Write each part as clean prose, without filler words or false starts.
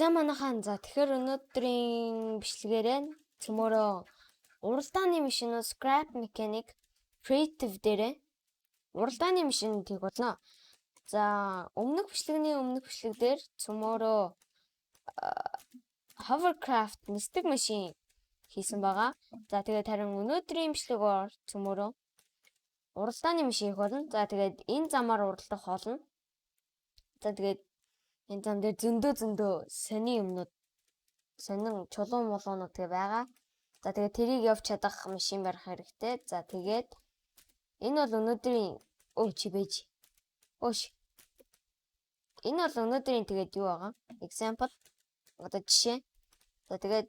За манайхан за тэгэхээр өнөөдрийн бичлэгээрээ цөмөрөө уралдааны машинууд scrap mechanic creative дээрээ уралдааны машин тийг болно. За өмнөх бичлэг дээр цөмөрөө hovercraft нисдэг машин хийсэн байгаа. За тэгээд харин өнөөдрийн бичлэгээр цөмөрөө уралдааны машин хийх болно. За тэгээд энэ замаар уралдах болно. За тэгээд энэ зам дээр зөндөө сони юмнууд сонин чулуун молоонууд тэгээ байгаа. За тэгээд тэрийг явж чадах машин барих хэрэгтэй. За тэгээд энэ бол өнөөдрийн энэ бол өнөөдрийн тэгээд юу байгаа? Example одоо жишээ. За тэгээд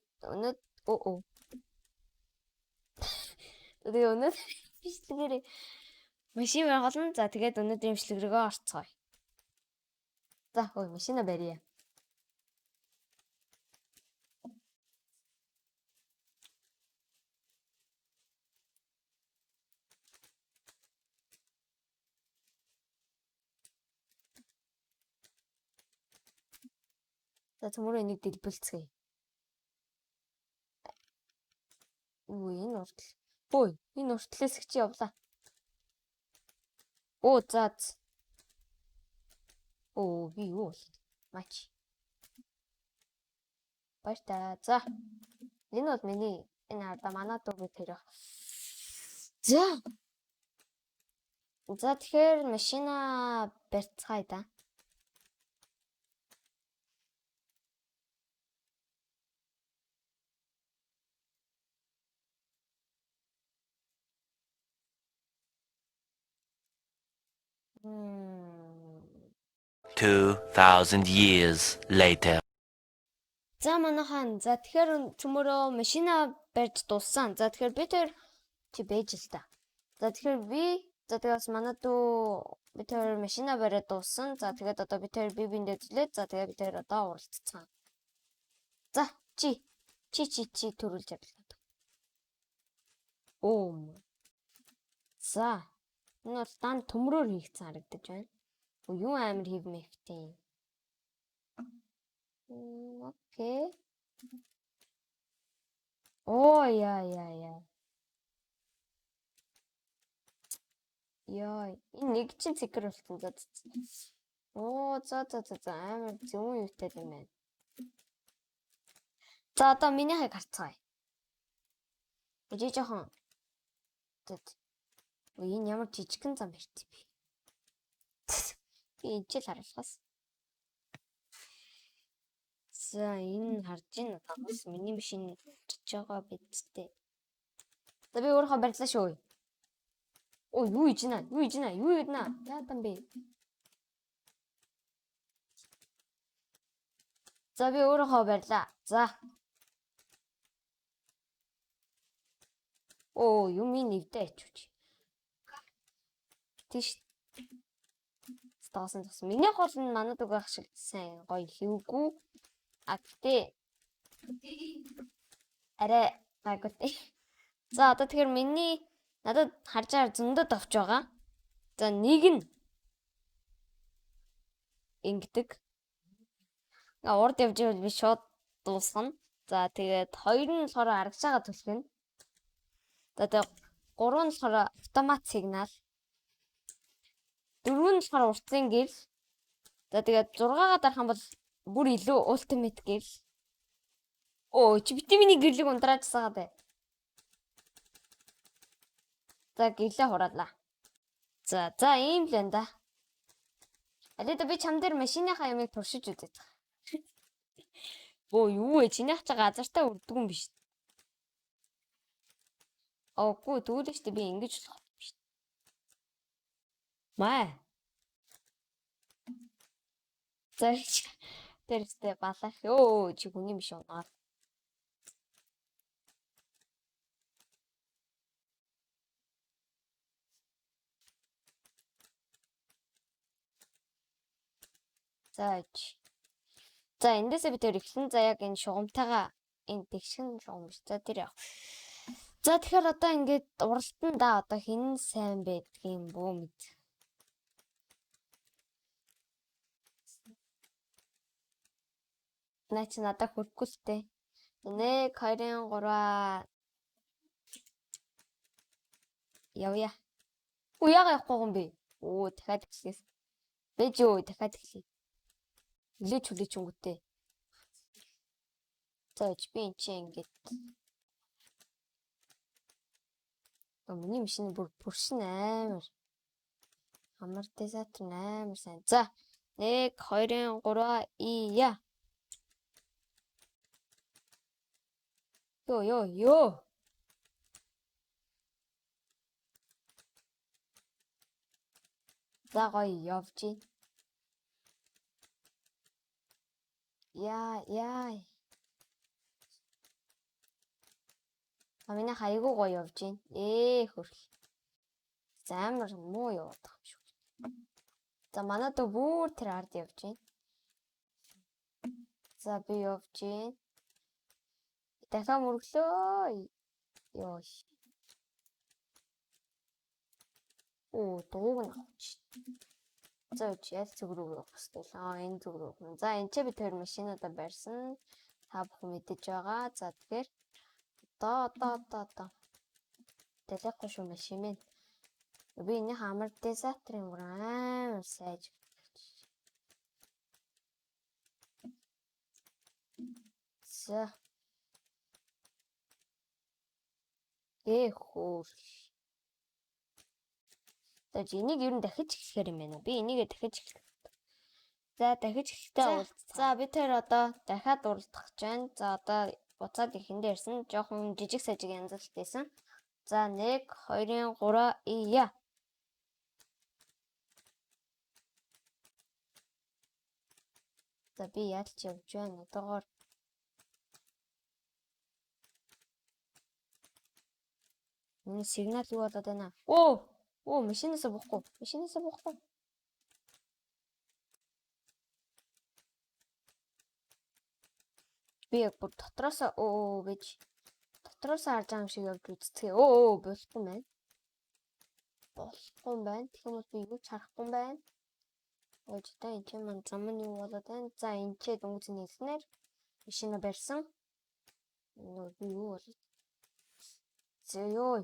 тэгээд өнөөдөр бичлэгээр машин барих болно. За тэгээд өнөөдрийн бичлэг рүүгээ орцгоё. За машина барья. За цөмөрөө энийг дэлбэлцгээе. Энэ уртлаас их чи явлаа. Би юу бол мач. Баяртай. За. Энэ бол миний манай дүүгээ тэрэх. За тэгэхээр машина барьцгаая да. Hmm. 2,000 years later. За манайхан за тэгэхээр цөмөрөө машина барьж дууссан. За тэгэхээр би тэр чи бэж л та. За тэгэхээр тэгээс манай дүү би тэр машина бариад дууссан. За тэгээд одоо би тэр биндээ зүлээд за тэгээд би тэр одоо уралцсан. За чи төрүүлж явлаа. За энэ бол дан төмрөөр хийгдсэн харагдаж байна. Юу амар хийв мэвтэй. Окей. Яа, энэ нэг чин цэгэр болсон за. За амар зөв юутай юм байна. За одоо минийхийг харцгаая. Жоохон. Энэ ямар жижигхэн зам барьчих би. Би энэ ч л харуулхаас. За энэ харж ийн нагас миний машин чиж байгаа бидтэй. За би өөрөө барьлаа шүү. Юу ийж байна? Яадан бэ? За би өөрөө барьлаа. За. Юм нэвдэ ачууч. Тийш. Стаасан. Миний гол нь манад угаах шиг сайн гоё хийвгүй. Гэтээ арай гайгүй. За одоо тэгэхээр миний надад харж байгаа зөндөө товч байгаа. За нэг нь ингэдэг. Урд явж байвал би шууд дуусгана. За тэгээд хоёр нь болохоор аргаж байгаа түлхэн. За тэгээд гурав нь болохоор автомат сигнал. Дөрөв нь болохоор уртсын гэрэл. За тэгээд 6-гаа дарах юм бол бүр илүү ultimate гэрэл. Чи витамины гэрлэг ундрааж сагаад бай. За гэрлээ хураалаа. За ийм л байна да. Алида би чам дээр машиныхаа ямыг туршиж үзээд байгаа. Юу вэ? Чинийх ч газартаа үрдэг юм биш. Тэгвэл ч би ингэж болох юм биш. Маа. За тэрстэй балах. Чи хүний биш унаа. За эндээсээ би тэр эхлэн заяаг энэ шугамтайгаа энэ тэгшин шугам биш. За тэр яах. За тэгэхээр одоо ингээд уралтан да одоо хэн сайн байдгийн бөө мэд. Наа чи надад хөрөхгүй л тээ. 1 2 3 явъя. Уу яага явахгүй юм бэ? Оо дахиад эхлэхээс. Бэж юу дахиад эхлэе. Илээч хүлээч өнгөтэй. Зөөж би энэ чи ингээд миний машин бүршин амар. Амортизатор амар сайн. За 1 2 3 ия. Ёо. За гоё явж ийн. Яа. Амина хайгуу гоё явж ийн. Хөрх. Амар муу яваад байгаа юм шүү. За манай дөө бүр тэр ард явж ийн. За би явж ийн. Дахиад мөрөглөө. Ёо. Оо дууг нь авч. За ял зүг рүү явах хэвэл энэ зүг рүү. За энэ ч би тэр машинуудаа барьсан. Та бүхэн мэдэж байгаа. За тэгэхээр одоо. Дэлэхгүй шүү машин минь. Би энийх амортизаторын бүр амар сайж. За. Хөөс. За энийг ер нь дахиж эхлэхээр юм байна. Би энийгээ дахиж эхлэх. За дахиж эхлэхдээ уулзсан. За би тэр одоо дахиад уралдах гэж байна. За одоо буцаад ихэндээ ирсэн. Жохон жижиг сажиг янзлалт байсан. За 1 2 3 ия. За би яалч явж байна. Одоогоор миний сигнал юу болоод байна? Оо, машинаас буухгүй. Би яг бүр дотроос гэж дотроос харж байгаа юм шиг явж үзтгээ. Болохгүй байна. Тэгэх юм бол би юу ч харахгүй юм байна. Ой та энэ ч маань зам нь юу болоод байна? За энэ ч дөнгөж нийлснээр машина барьсан. Би юу болоод? За ёо.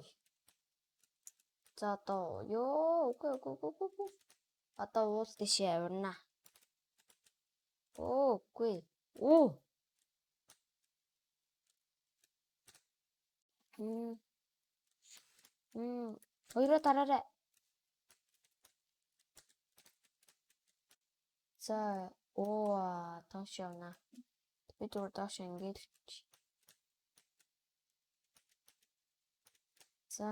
За одоо үгүй. Одоо уул дэшээ авирна. Үгүй. Хоёроо тараарай. За доош явна. Би зүгээр доош ингээд. За.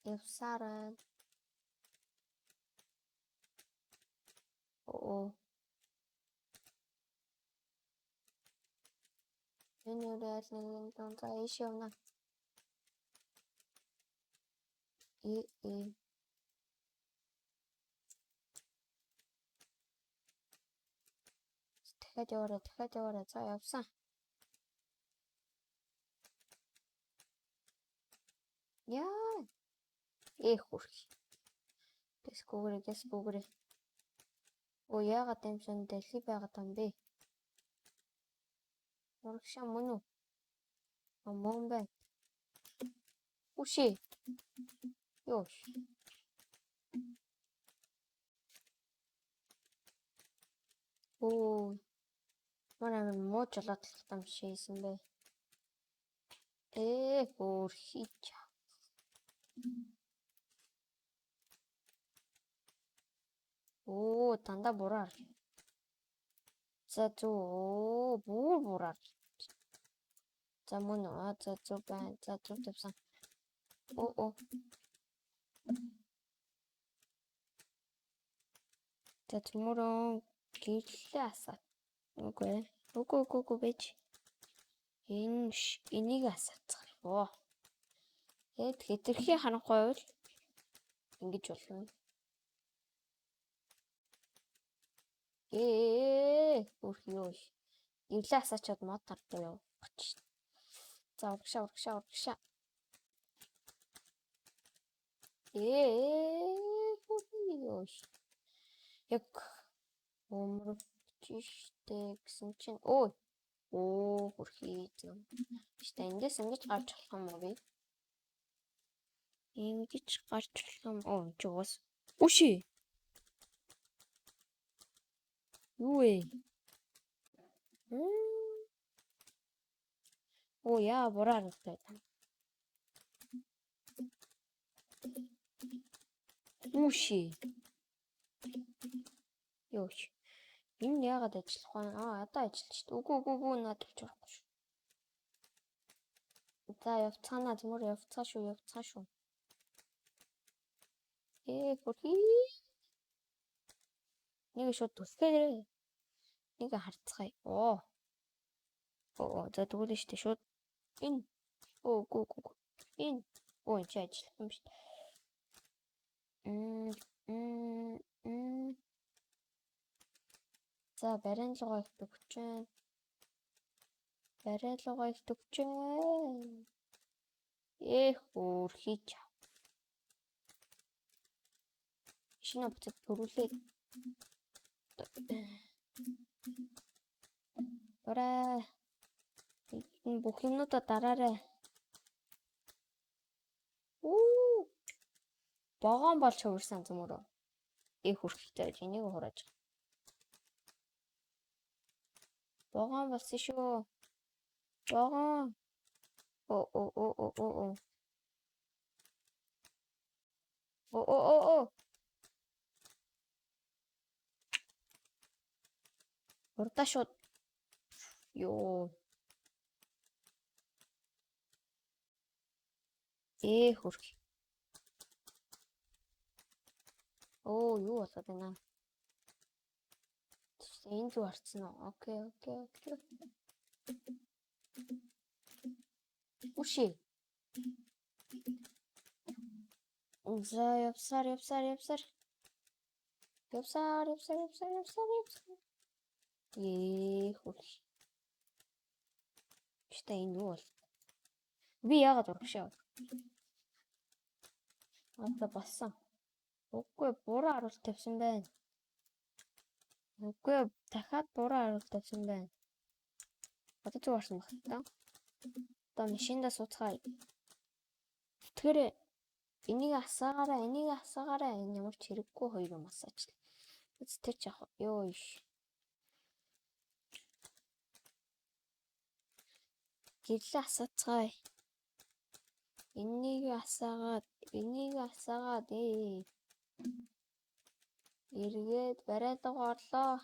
Явсараа. Энэ үрээс нэг тонцоо иш явна. Дахиад яваарай. За явсан. Яа. Хөрх. Гэсгүүрээ. Яагаад юм сан дэлхий байгаад юм бэ? Урагшаа мөн үү? Мөн байна. Үшээ. Ёш. Мараа муу жолоод талхтам шийсэн бэ. Хөрхич. Дандаа бураар. За зүү бураар. За мөн за зүг байна. За зүг тавьсан. За төмөрөө гэрлээ асаа. Үгүй бэж. Энийг асаацгаая. Тэгэд хэтэрхий харахгүй бол ингэж болно. Хөрх ёо. Гэрлээ асаачаад мод тартаа явах. За урагшаа. Ёо. Яг өмөрч штэ гэсэн чинь өө хөрхий зам. Штэ эндээс ингэж гарч болох юм уу би? Ингэж гарч болох юм. Чи уус. Үши. Юу вэ? Яа, бураар хэлдэг. Үши. Ёош. Энэ яагаад ажиллах вэ? Одоо ажиллаж шүү дээ. Үгүй надад чурахгүй шүү. За явцгаана зөмөр явцгаа шүү. Хөрхий. Нэг шууд түлхээрээ. Нэг харцгаая. За тэгвэл штэ шууд энэ. Үгүй. Энэ. Энэ чи ажиллах юм шүү дээ. За барилгоо их төгч байна. Хөрхий. Шинэ буцаад төрүүлээ. Орой. Энэ бүх юмнуудаа дараарай. Богоон болж хөвөрсөн зөмөрөө. Хөрхийтэй энийг хурааж. Богоон болсон шүү. Богоон. Урдаа шууд. Ёо. Хөрхий. Юу болоод байна? Энэ зүг харцсан уу? Окей. Үши. За явсаар. Хөрхий. Штэ энэ юу бол? Би яагаад урагшаа? Одоо бассан. Үгүй буруу харуулт тавьсан байна. Дахиад буруу харуулт тавьсан байна. Одоо зүг харсан баг та. Одоо машиндаа сууцгаая. Тэгэхээр энийг асаагаарай. Энэ ямар ч хэрэггүй хоёр юм асаач. Тэр ч яах вэ? Ёо. Гэрлээ асаацгаая. Энийг асаагаад эргээд бариалга орлоо.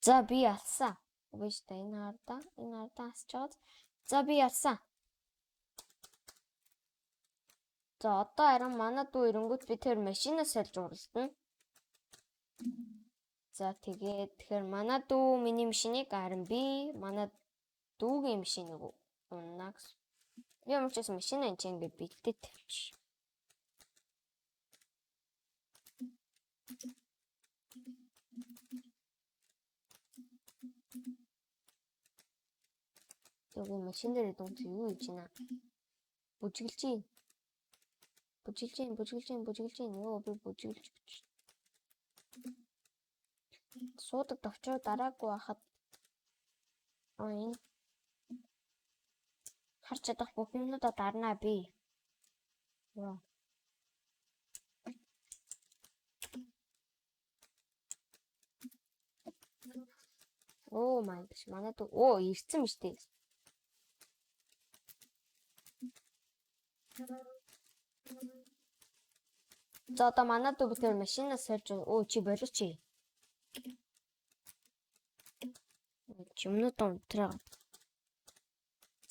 За би алсан. Үгүй шүү дээ. Энэ хардаа асч байгаа. За би алсан. За одоо харин манай дүү ирэнгүүт би тэр машинаас сольж уралдана. За тэгэхээр манай дүү миний машиныг харин би манай дүүгийн машиныг уннаа гэсэн. Би ямар ч гэсэн машин энэ ингээд битдээ тавьчих. Тэгвэл машин дээр дүнц юу хийж байна? Бүжиглж байна. Йоо би бүжиглж гэж. Суудаг товчоо дараагүй хахад энэ харж чадах бүх юмнуудаа дарнаа би. Яа. Май биш манай дүү ирсэн мэт дээ. За одоо манай дүү тэр машинаас сольж чи болооч. Юмнууд унтраа.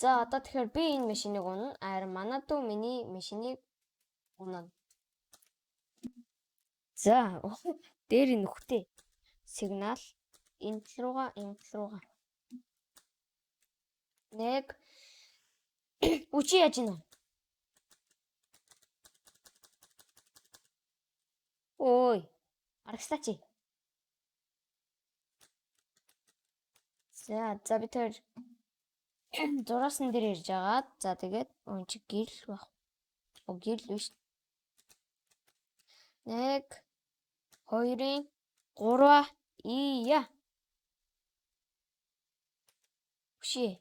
За одоо тэгэхээр би энэ машиныг унна. Харин манай дүү миний машиныг унана. За дээр нөхтэй сигнал энэ руугаа. Нэг үчи яаж гинэ? Ой, аргаслаач. За би тэр зураасан дээр ирж агаад за тэгээд чи гэрэл байх. Гэрэл биш. 1, 2-ын 3 ия. Хүшээ.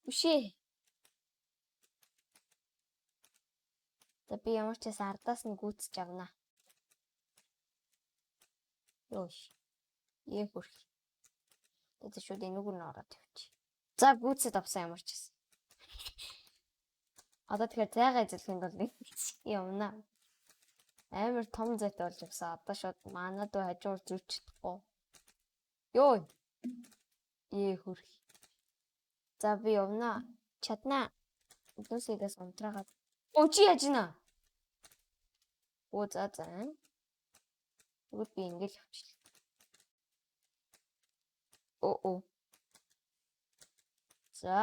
Хүшээ. За би ямар ч байсан ардаас нь гүйцэж авна. Йоош. Хөрх. Тэгээд шууд энүүгээр нь ороод явчих. За гүйцэд авсан ямар ч байсан. Одоо тэгэхээр зайгаа эзлэхэд бол нэг юмнаа. Амар том зайтай болж явсан. Одоо шууд манад уу хажуур зүүч чадахгүй. Йоо. Хөрх. За би явна. Чаднаа. Өдөөсөөс унтраагаад. Оо чи яаж ийна? Оо за. Тэгвэл би ингээл явчихлаа. Оо. За.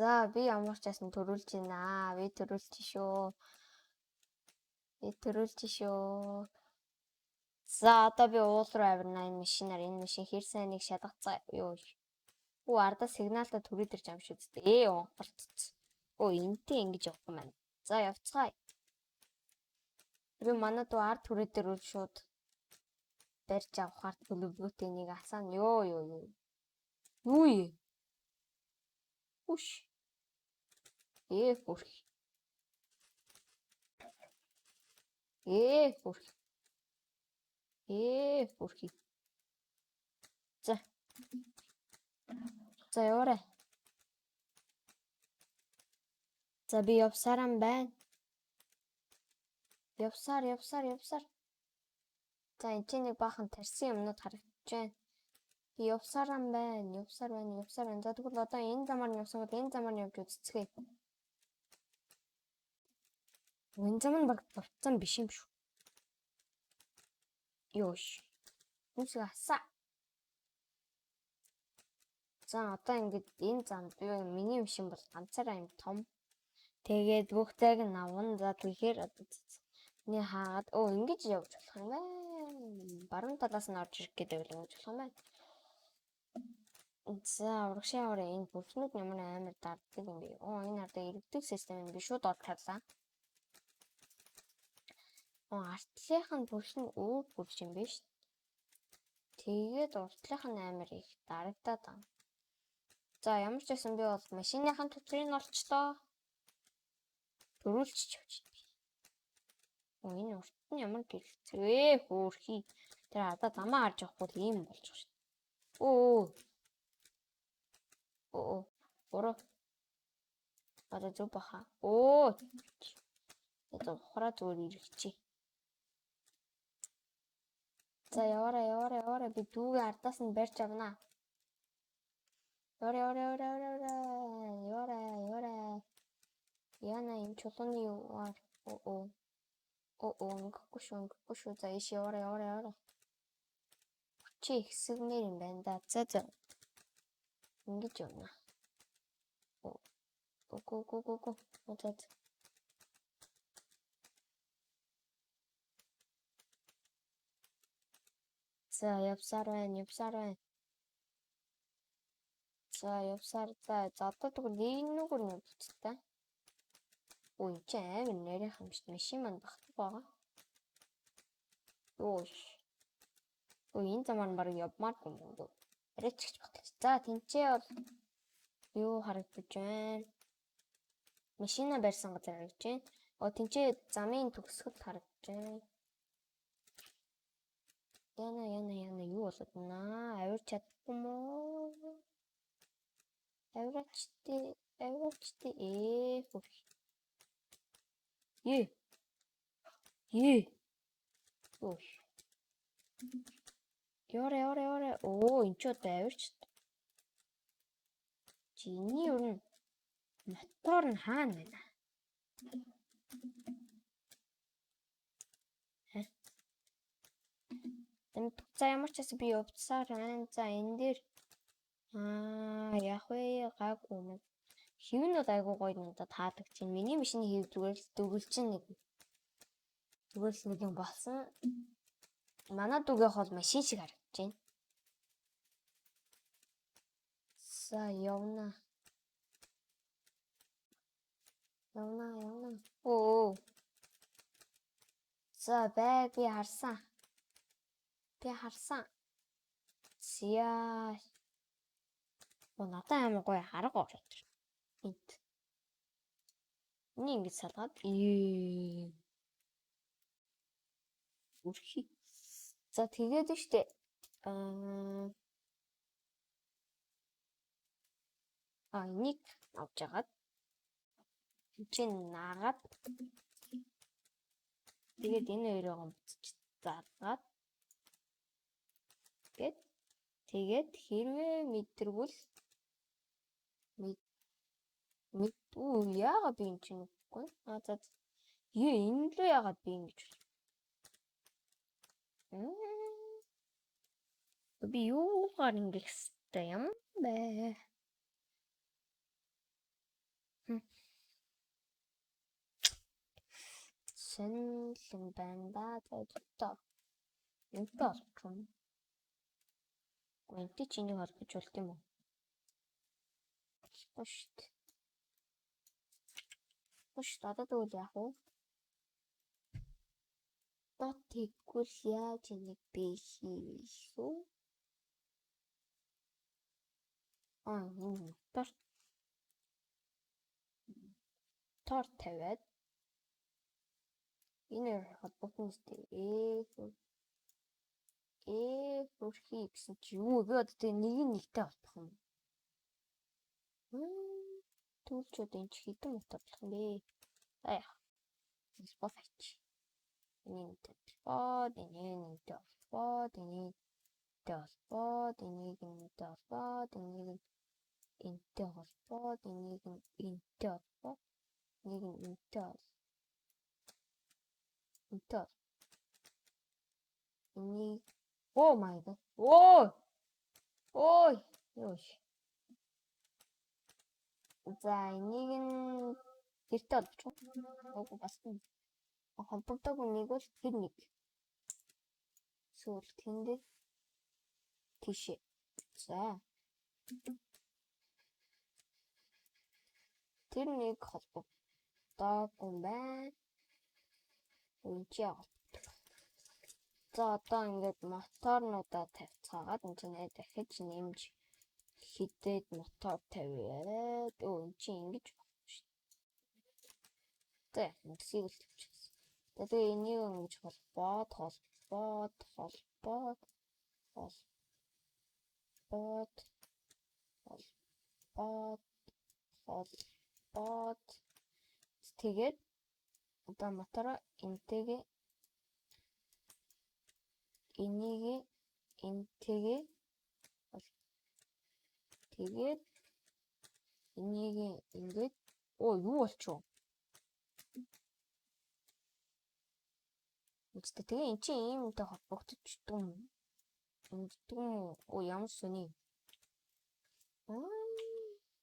За би ямар ч байсан төрүүлж байна. Би төрүүлж шүү. За одоо би уул руу авирна энэ машинаар. Энэ машин хэр сайн нэг шалгацгаа. Йоо. Оо ардаа сигналтай төрөөд ирж байгаа юм шүү дээ. Онголцсон. Оо энтэй ингэж явах юм байна. За явцгаая. Би манад уу ард түрээ дээр үл шууд барьж авахаар төлөвлөгөөтэй нэг асаана. Юу. Юу ээ? Үш. Хөрх. Хөрх. За яваарай. За би явсараа байна. Явсаар. За энэ чинь нэг баахан тарьсан юмнууд харагдаж байна. Би явсараа байна. За тэгвэл одоо энэ замаар нь явсан бол энэ замаар нь явж үзцгээе. Энэ зам нь баг дурдсан биш юм шүү. Йоош. Үсээ асаа. За одоо ингэж энэ замд миний машин бол ганцаараа юм том. Тэгээд бүх зайг нь авна. За тэгэхээр одоо нэг хаагаад ингэж явж болох юм байна. Баруун талаас нь орж ирэх гэдэг л ингэж болох юм байна. За урагшаа энэ бүлгнүүд ямар амар дарддаг юм бэ? Энэ ардаа иргэдэг систем юм би шууд орж харлаа. Артлынх нь бүрс нь өөр бүрс юм биш. Тэгээд уртлынх нь амар их дарагдаад байна. За ямар ч байсан би бол машиныхын төсрийг олчлоо. Төрүүлчих явж байна. Энэ урт нь ямар гэлцээ хөөрхий. Тэр ардаа замаа харж явахгүй ийм болж байгаа шүү. Буруу. Одоо зүг баха. Одоо ухраа зүгээр иргэчээ. За яваарай. Би дүүгээ ардаас нь барьж авна. Яваарай. Яна энэ чулууны юугаар. Ингэхгүй шүү. За ийш яваарай. Чи ихсэгнэр юм байна да. За. Ингэж явна. Го. За явсаар байна. За одоо тэгвэл нэгнүүгээр нь буцтай. Чи амар нэрийнх юм шүү. Машин маань багтах байгаа. Йоош. Энэ замаар баг явмаар юм уу? Арайч багтаж. За тэнцээ бол юу харагдаж байна? Машина барьсан газар харагдаж байна. Тэнцээ замын төгсгөл харагдаж байна. Яна юу болоод наа? Авирч чадахгүй мó? Авирчтэй. Хөрх. Өөш. Яваарай. Энэ ч одоо авирч. Чиний юу н мотор нь хаана байна? За ямар ч гэсэн би явцсаар байна. За энэ дээр яг вэ гайгүй юм. Хэв нь бол айгүй гоё надад таадаг чинь. Миний машины хэв зүгээр л дөрвөл чинь нэг юм болсон. Манай дүүгийнх бол машин шиг харагдаж байна. За явна. Явна. Оо. За би харсан. Зя. Надад амар гоё харга ороод ир. Энд. Энийг ингэж салгаад. Үрхий. За тэгээд нь штэ. Энийг авч ягаад. Чин наагаад. Тэгээд энэ хоёроо гомцож заагаад. Тэгээд хэрвээ мэдэрвэл яагаад би энэ чинь үгүй. За. Энэ лөө яагаад би ингэж. Би юугаар ингэх хэвтэй юм бэ? Шинэлэн байна да. За. Энтэй болчихно. Энтэй чиний холбож болт юм уу? Бушд одоо тэгвэл яах вэ? Дот тэгвэл яаж энийг би хийвэлүү? Тор тавиад энэ холбогдсон үстэй хөрхий гэсэн чи юу би одоо тэг нэгтэй болох юм. Түлчүүд энэ чи хитэн мотор болох юм бэ? За яах. Спофач. Энийг толбоод, энийг толбоод, энийг толбоод, энийг энтэй холбоод, энийг энтэй холбоод, энийг энтэй холбоод, энийг энтэй холбоод. Энийг oh my god. Ой. Ёш. За энийг нь гэртээ олчих. Уг бас холбогддог нэг бол тэр нэг. Сүүл тэндээ тийшээ. За. Тэр нэг холбогддог юм байна. Үнчээ. За одоо ингээд моторнуудаа тавьцаагаад энэ чинь дахиж нэмж хитэд мотор тавиад энэ чинь ингэж байна шүү дээ. Тэгсийг л тавьчихсан. Тэгээ энийг ингэж холбоод тэгээд одоо мотороо энтэйгээ энийг энтэйгээ тэгээд энийг ингэж юу болчихов? Үстэй тэгээ эн чинь иймтэй холбогдчихдаг юм. Ямар сони.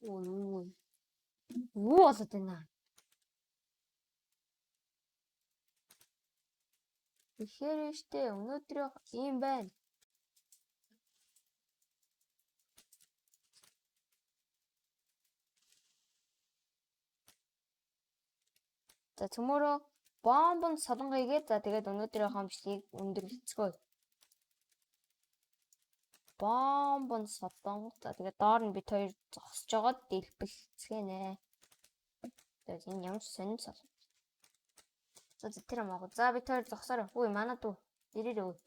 Юу болоод байна? Тэгэхээр штэ өнөөдөр ийм байна. За tomorrow бомбон солонгоёгээд за тэгээд өнөөдрийнхөө бичлэгийг өндөрлөцгөө. Бомбон солонго. За тэгээд доор нь бит хоёр зогсож байгаад дэлбэлцгэнэ. Тэгээд энэ ямар сонин солонго. За тэр юм аа. За бит хоёр зогсоорой. Үй манад уу. Ирээрээ.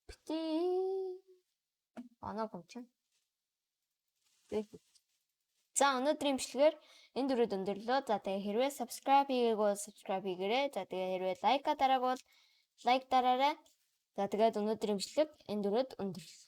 Бити. Анаа гомч. За өнөөдрийн бичлэгээр энэ дөрөв өндөрлөө. За тэгээ хэрвээ subscribe хийгээгүй subscribe хийгээрэй. За тэгээ хэрвээ лайка дараагүй лайк дараарай. За тэгээд өнөөдрийн бичлэг энэ дөрөвд өндөрлөө.